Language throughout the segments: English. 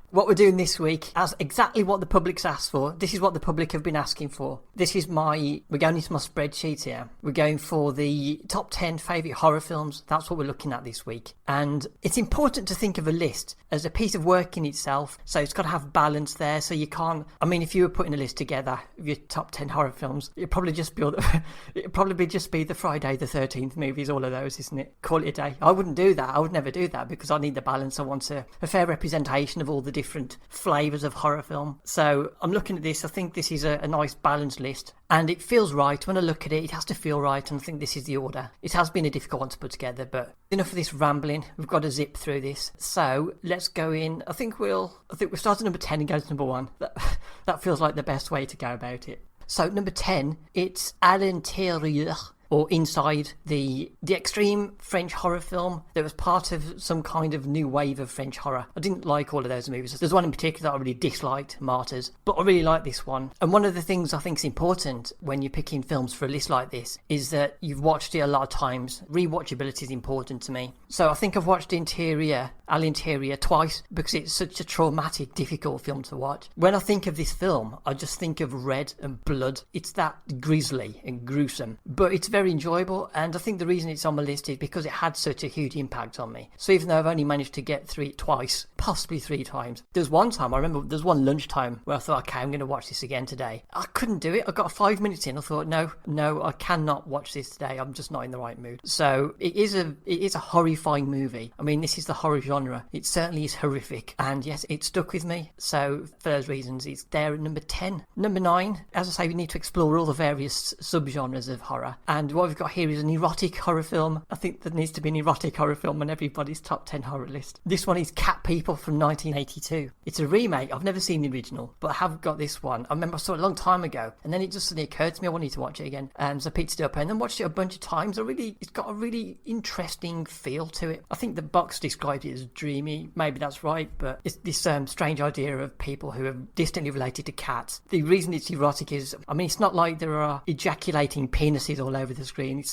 What we're doing this week is exactly what the public's asked for. This is what the public have been asking for. We're going into my spreadsheet here. We're going for the top 10 favourite horror films. That's what we're looking at this week. And it's important to think of a list as a piece of work in itself. So it's got to have balance there. So you can't, if you were putting a list together of your top 10 horror films, it'd probably just be the Friday the 13th movies, all of those, isn't it? Call it a day. I wouldn't do that. I would never do that because I need the balance. I want a fair representation of all the different flavours of horror film. So I'm looking at this. I think this is a nice balanced list. And it feels right. When I look at it, it has to feel right. And I think this is the order. It has been a difficult one to put together, but enough of this rambling. We've got to zip through this. So let's go in. I think we'll start at number 10 and go to number 1. That feels like the best way to go about it. So number 10, it's à l'intérieur, or Inside, the extreme French horror film that was part of some kind of new wave of French horror. I didn't like all of those movies. There's one in particular that I really disliked, Martyrs, but I really like this one. And one of the things I think is important when you're picking films for a list like this is that you've watched it a lot of times. Rewatchability is important to me. So I think I've watched À l'Intérieur twice because it's such a traumatic, difficult film to watch. When I think of this film, I just think of red and blood. It's that grisly and gruesome, but it's very enjoyable, and I think the reason it's on my list is because it had such a huge impact on me. So even though I've only managed to get through it twice, possibly 3 times, there's one time, I remember there's one lunchtime where I thought, okay, I'm going to watch this again today. I couldn't do it. I got 5 minutes in, I thought, no, I cannot watch this today. I'm just not in the right mood. So it is a horrifying movie. This is the horror genre. It certainly is horrific, and yes, it stuck with me. So for those reasons, it's there at number 10. Number 9, as I say, we need to explore all the various subgenres of horror, and what we've got here is an erotic horror film. I think there needs to be an erotic horror film on everybody's top 10 horror list. This one is Cat People from 1982. It's a remake. I've never seen the original, but I have got this one. I remember I saw it a long time ago, and then it just suddenly occurred to me I wanted to watch it again. So I picked it up and then watched it a bunch of times. It's got a really interesting feel to it. I think the box described it as dreamy. Maybe that's right, but it's this strange idea of people who are distantly related to cats. The reason it's erotic is, it's not like there are ejaculating penises all over the screen.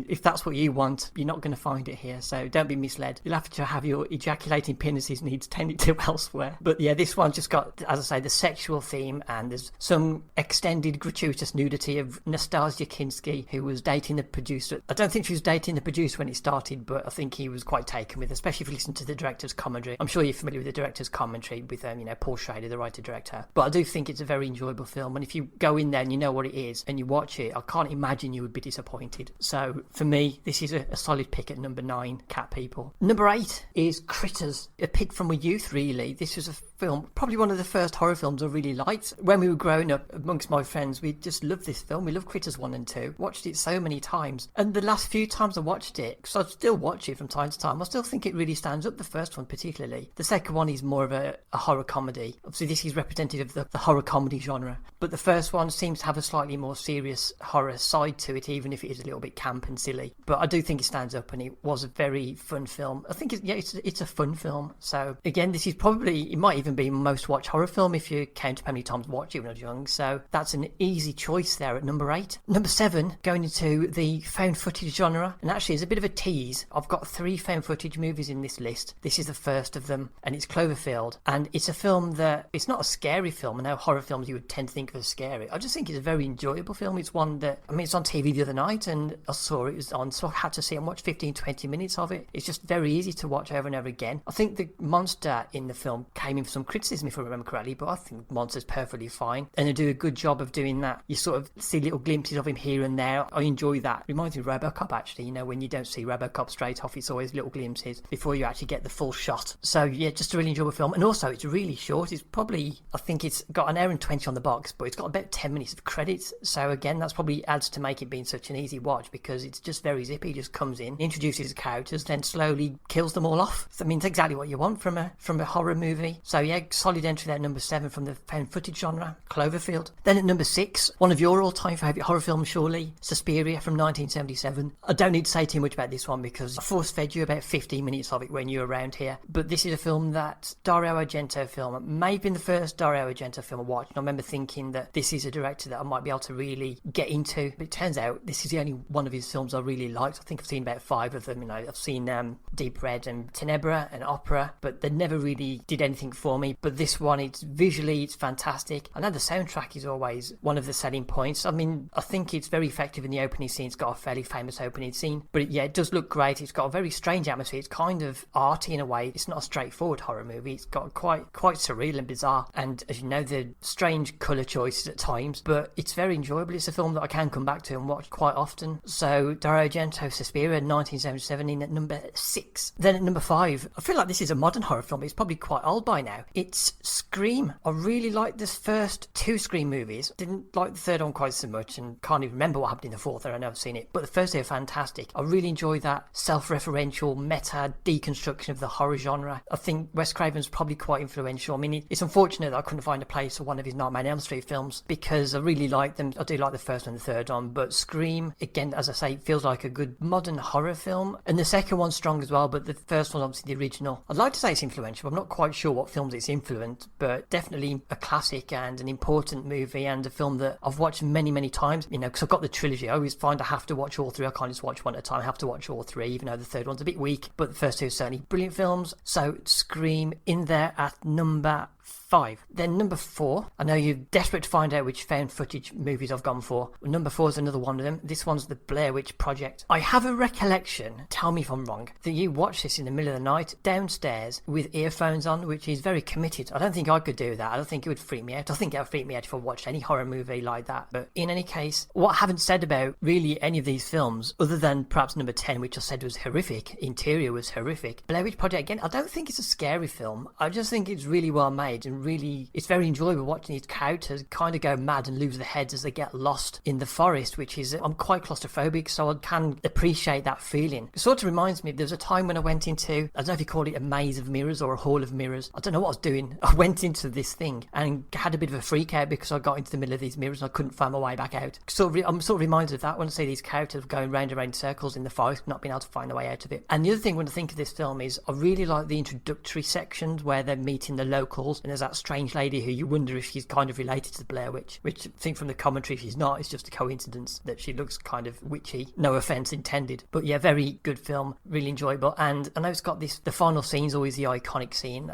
If that's what you want, you're not going to find it here, so don't be misled. You'll have to have your ejaculating penises needs tended to elsewhere. But yeah, this one's just got, as I say, the sexual theme, and there's some extended gratuitous nudity of Nastasia Kinski, who was dating the producer. I don't think she was dating the producer when it started, but I think he was quite taken with, especially if you listen to the director's commentary. I'm sure you're familiar with the director's commentary with Paul Schrader, the writer-director. But I do think it's a very enjoyable film, and if you go in there and you know what it is and you watch it, I can't imagine you would be disappointed. So for me, this is a solid pick at number 9, Cat People. Number 8 is Critters, a pick from my youth, really. This was a film, probably one of the first horror films I really liked. When we were growing up amongst my friends, we just loved this film. We loved Critters 1 and 2. Watched it so many times. And the last few times I watched it, because I still watch it from time to time, I still think it really stands up, the first one particularly. The second one is more of a horror comedy. Obviously this is representative of the horror comedy genre. But the first one seems to have a slightly more serious horror side to it, even if it is a little bit camp and silly. But I do think it stands up, and it was a very fun film. I think it's a fun film. So again, this is probably, it might even be my most watched horror film if you count up how many times I watched it when I was young. So that's an easy choice there at number 8. Number 7, going into the found footage genre, and actually as a bit of a tease, I've got 3 found footage movies in this list. This is the first of them, and it's Cloverfield. And it's a film that, it's not a scary film. I know horror films you would tend to think of as scary. I just think it's a very enjoyable film. It's one that, it's on TV the other night and I saw it was on, so I had to see and watch 15-20 minutes of it. It's just very easy to watch over and over again. I think the monster in the film came in for some criticism, if I remember correctly, but I think the monster's perfectly fine, and they do a good job of doing that. You sort of see little glimpses of him here and there. I enjoy that. Reminds me of RoboCop, actually. When you don't see RoboCop straight off, it's always little glimpses before you actually get the full shot. So yeah, just a really enjoyable film. And also it's really short. It's probably, I think it's got an hour and 20 on the box, but it's got about 10 minutes of credits. So again, that's probably adds to make it being such an easy watch, because it's just very zippy. Just comes in, introduces the characters, then slowly kills them all off. So, it's exactly what you want from a horror movie. So yeah, solid entry there, number 7 from the found footage genre, Cloverfield. Then at number 6, one of your all-time favourite horror films, surely, Suspiria from 1977. I don't need to say too much about this one because I force-fed you about 15 minutes of it when you were around here. But this is a film that Dario Argento film. It may have been the first Dario Argento film I watched, and I remember thinking that this is a director that I might be able to really get into. But it turns out this is the only one of his films I really liked. I think I've seen about 5 of them. I've seen Deep Red and Tenebra and Opera, but they never really did anything for for me, but this one, it's visually, it's fantastic. I know the soundtrack is always one of the selling points. I mean, I think it's very effective in the opening scene. It's got a fairly famous opening scene, but it does look great. It's got a very strange atmosphere. It's kind of arty in a way. It's not a straightforward horror movie. It's got quite surreal and bizarre, and as you know, the strange colour choices at times, but it's very enjoyable. It's a film that I can come back to and watch quite often. So Dario Argento, Suspiria, 1977, in at number 6. Then at number 5, I feel like this is a modern horror film. It's probably quite old by now. It's Scream. I really liked the first 2 Scream movies. Didn't like the third one quite so much, and can't even remember what happened in the fourth. I've never seen it, but the first 2 are fantastic. I really enjoy that self-referential meta deconstruction of the horror genre. I think Wes Craven's probably quite influential. I mean, it's unfortunate that I couldn't find a place for one of his Nightmare on Elm Street films, because I really like them. I do like the first and the third one, but Scream, again, as I say, feels like a good modern horror film, and the second one's strong as well, but the first one's obviously the original. I'd like to say it's influential. I'm not quite sure what films it's influenced, but definitely a classic and an important movie, and a film that I've watched many times, you know, because I've got the trilogy. I always find I have to watch all 3. I can't just watch one at a time. I have to watch all 3, even though the third one's a bit weak, but the first 2 are certainly brilliant films. So Scream in there at number 5. Then number 4, I know you're desperate to find out which found footage movies I've gone for. Number 4 is another one of them. This one's the Blair Witch Project. I have a recollection, tell me if I'm wrong, that you watched this in the middle of the night downstairs with earphones on, which is very committed. I don't think I could do that. I don't think it would freak me out. I think it would freak me out if I watched any horror movie like that. But in any case, what I haven't said about really any of these films, other than perhaps number 10, which I said was horrific, interior was horrific. Blair Witch Project, again, I don't think it's a scary film. I just think it's really well made, and really, it's very enjoyable watching these characters kind of go mad and lose their heads as they get lost in the forest, which is, I'm quite claustrophobic, so I can appreciate that feeling. It sort of reminds me, there was a time when I went into, I don't know if you call it a maze of mirrors or a hall of mirrors. I don't know what I was doing. I went into this thing and had a bit of a freak out because I got into the middle of these mirrors and I couldn't find my way back out. I'm sort of reminded of that when I see these characters going round and round in circles in the forest, not being able to find their way out of it. And the other thing when I think of this film is, I really like the introductory sections where they're meeting the locals, and there's that strange lady who you wonder if she's kind of related to the Blair Witch, which I think from the commentary she's not. It's just a coincidence that she looks kind of witchy. No offence intended. But yeah, very good film, really enjoyable. And I know it's got this, the final scene's always the iconic scene.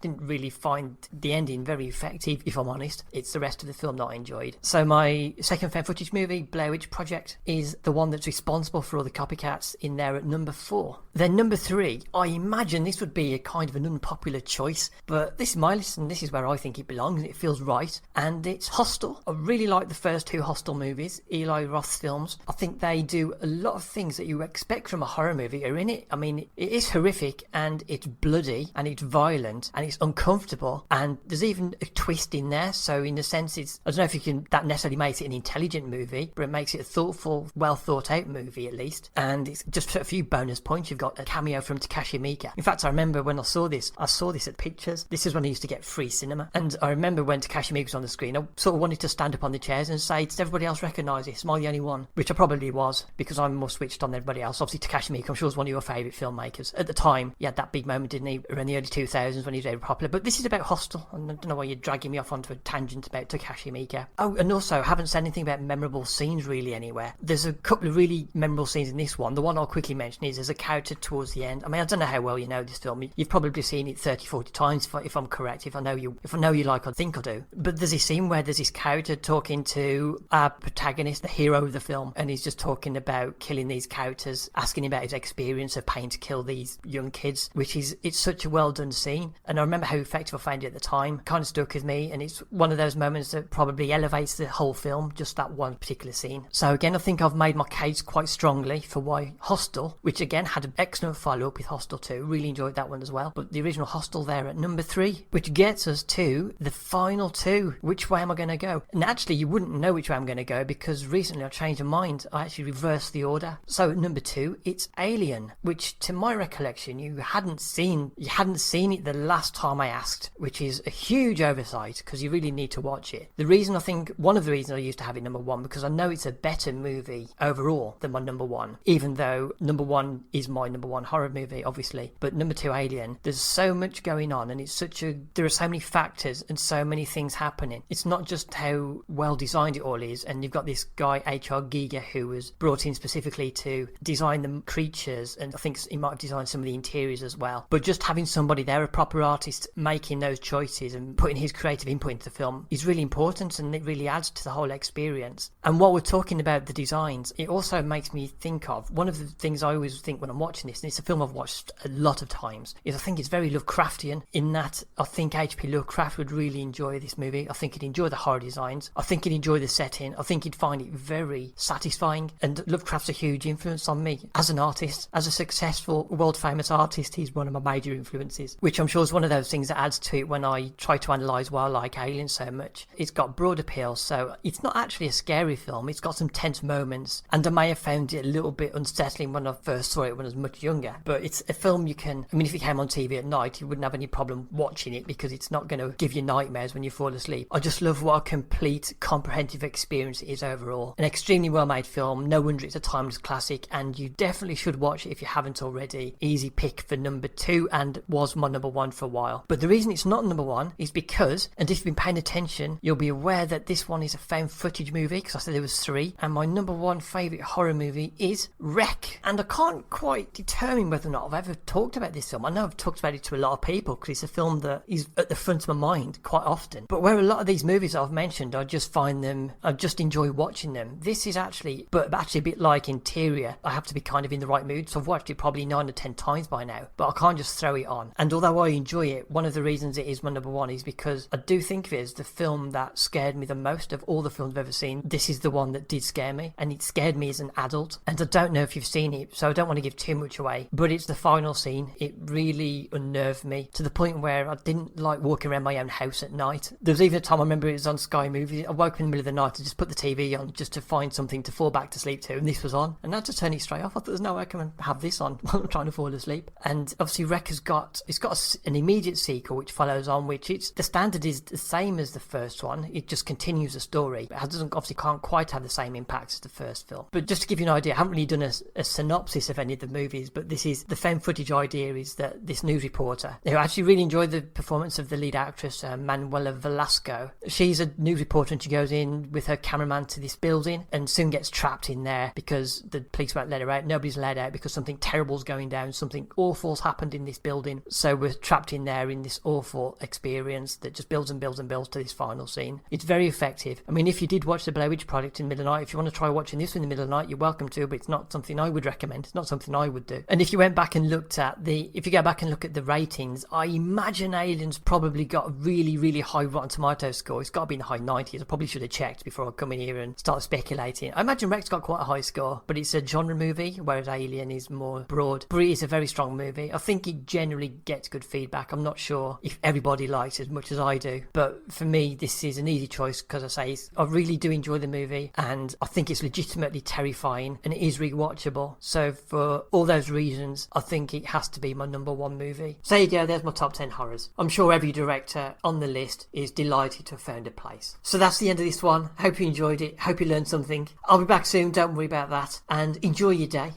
Didn't really find the ending very effective, if I'm honest. It's the rest of the film that I enjoyed. So my second found footage movie, Blair Witch Project, is the one that's responsible for all the copycats, in there at number 4. Then number 3, I imagine this would be a kind of an unpopular choice, but this is my list and this is where I think it belongs. It feels right, and it's Hostel. I really like the first 2 Hostel movies, Eli Roth's films. I think they do a lot of things that you expect from a horror movie are in it. I mean, it is horrific, and it's bloody, and it's violent, and it's uncomfortable, and there's even a twist in there. So in a sense, I don't know if that necessarily makes it an intelligent movie, but it makes it a thoughtful, well thought out movie at least. And it's just a few bonus points. You've got a cameo from Takashi Miike. In fact, I remember when I saw this at Pictures. This is when I used to get free cinema, and I remember when Takashi Miike was on the screen, I sort of wanted to stand up on the chairs and say, does everybody else recognise this? Am I the only one? Which I probably was, because I'm more switched on than everybody else. Obviously Takashi Miike, I'm sure, was one of your favourite filmmakers at the time. He had that big moment, didn't he, around the early 2000s when he was very popular. But this is about Hostel, and I don't know why you're dragging me off onto a tangent about Takashi Miike. Oh, and also, I haven't said anything about memorable scenes really anywhere. There's a couple of really memorable scenes in this one. The one I'll quickly mention is there's a character towards the end. I mean, I don't know how well you know this film. You've probably seen it 30-40 times if I'm correct, if I know you like I think I do. But there's this scene where there's this character talking to our protagonist, the hero of the film, and he's just talking about killing these characters, asking him about his experience of paying to kill these young kids, it's such a well done scene. And I remember how effective I found it at the time. It kind of stuck with me, and it's one of those moments that probably elevates the whole film, just that one particular scene. So again, I think I've made my case quite strongly for why Hostel, which again had an excellent follow-up with Hostel 2, really enjoyed that one as well, but the original Hostel there at number 3, which gets us to the final 2. Which way am I going to go? And actually, you wouldn't know which way I'm going to go, because recently I changed my mind. I actually reversed the order. So at number 2, it's Alien, which to my recollection you hadn't seen it the last time I asked, which is a huge oversight, because you really need to watch it. One of the reasons I used to have it number 1, because I know it's a better movie overall than my number 1, even though number 1 is my number 1 horror movie, obviously. But number 2, Alien, there's so much going on, and there are so many factors and so many things happening. It's not just how well designed it all is, and you've got this guy H.R. Giger who was brought in specifically to design the creatures, and I think he might have designed some of the interiors as well. But just having somebody there, a proper artist, making those choices and putting his creative input into the film is really important, and it really adds to the whole experience. And while we're talking about the designs, it also makes me think of one of the things I always think when I'm watching this, and it's a film I've watched a lot of times, is I think it's very Lovecraftian, in that I think H.P. Lovecraft would really enjoy this movie. I think he'd enjoy the horror designs. I think he'd enjoy the setting. I think he'd find it very satisfying. And Lovecraft's a huge influence on me as an artist, as a successful, world-famous artist. He's one of my major influences, which I'm sure is one of those things that adds to it when I try to analyse why I like Alien so much. It's got broad appeal, so it's not actually a scary film. It's got some tense moments, and I may have found it a little bit unsettling when I first saw it when I was much younger. But it's a film you can, I mean, if it came on TV at night, you wouldn't have any problem watching it, because it's not going to give you nightmares when you fall asleep. I just love what a complete, comprehensive experience it is overall. An extremely well-made film. No wonder it's a timeless classic, and you definitely should watch it if you haven't already. Easy pick for number 2, and was my number 1 for a while. But the reason it's not number 1 is because, and if you've been paying attention, you'll be aware that this one is a found footage movie, because I said there was 3, and my number 1 favourite horror movie is Wreck. And I can't quite determine whether or not I've ever talked about this film. I know I've talked about it to a lot of people, because it's a film that is at the front of my mind quite often. But where a lot of these movies I've mentioned, I just find them, I just enjoy watching them. This is actually a bit like Interior. I have to be kind of in the right mood, so I've watched it probably 9 or 10 times by now, but I can't just throw it on. And although I enjoy it, one of the reasons it is my number 1 is because I do think of it as the film that scared me the most of all the films I've ever seen. This is the one that did scare me, and it scared me as an adult. And I don't know if you've seen it, so I don't want to give too much away, but it's the final scene. It really unnerved me to the point where I didn't like walking around my own house at night. There was even a time, I remember it was on Sky Movies, I woke up in the middle of the night to just put the TV on just to find something to fall back to sleep to, and this was on, and I had to turn it straight off. I thought, there's no way I can have this on while I'm trying to fall asleep. And obviously Wreck has got an immediate sequel which follows on, which the standard is the same as the first one. It just continues the story, but it obviously can't quite have the same impact as the first film. But just to give you an idea, I haven't really done a synopsis of any of the movies, but this is the found footage idea is that this news reporter, who actually really enjoyed the performance of the lead actress, Manuela Velasco. She's a news reporter, and she goes in with her cameraman to this building and soon gets trapped in there because the police won't let her out. Nobody's let out because something terrible's going down. Something awful's happened in this building. So we're trapped in there in this awful experience that just builds and builds and builds to this final scene. It's very effective. I mean, if you did watch the Blair Witch Project in the middle of the night, if you want to try watching this in the middle of the night, you're welcome to, but it's not something I would recommend. It's not something I would do. And if you went back and looked at if you go back and look at the ratings, I imagine Alien's probably got a really, really high Rotten Tomatoes score. It's got to be in the high 90s. I probably should have checked before I come in here and start speculating. I imagine Wreck's got quite a high score, but it's a genre movie, whereas Alien is more broad. But it is a very strong movie. I think it generally gets good feedback. I'm not sure if everybody likes it as much as I do, but for me, this is an easy choice because I really do enjoy the movie, and I think it's legitimately terrifying, and it is rewatchable. So for all those reasons, I think it has to be my number 1 movie. So there you go, there's my top 10 horrors. I'm sure every director on the list is delighted to have found a place. So that's the end of this one. Hope you enjoyed it. Hope you learned something. I'll be back soon, don't worry about that, and enjoy your day.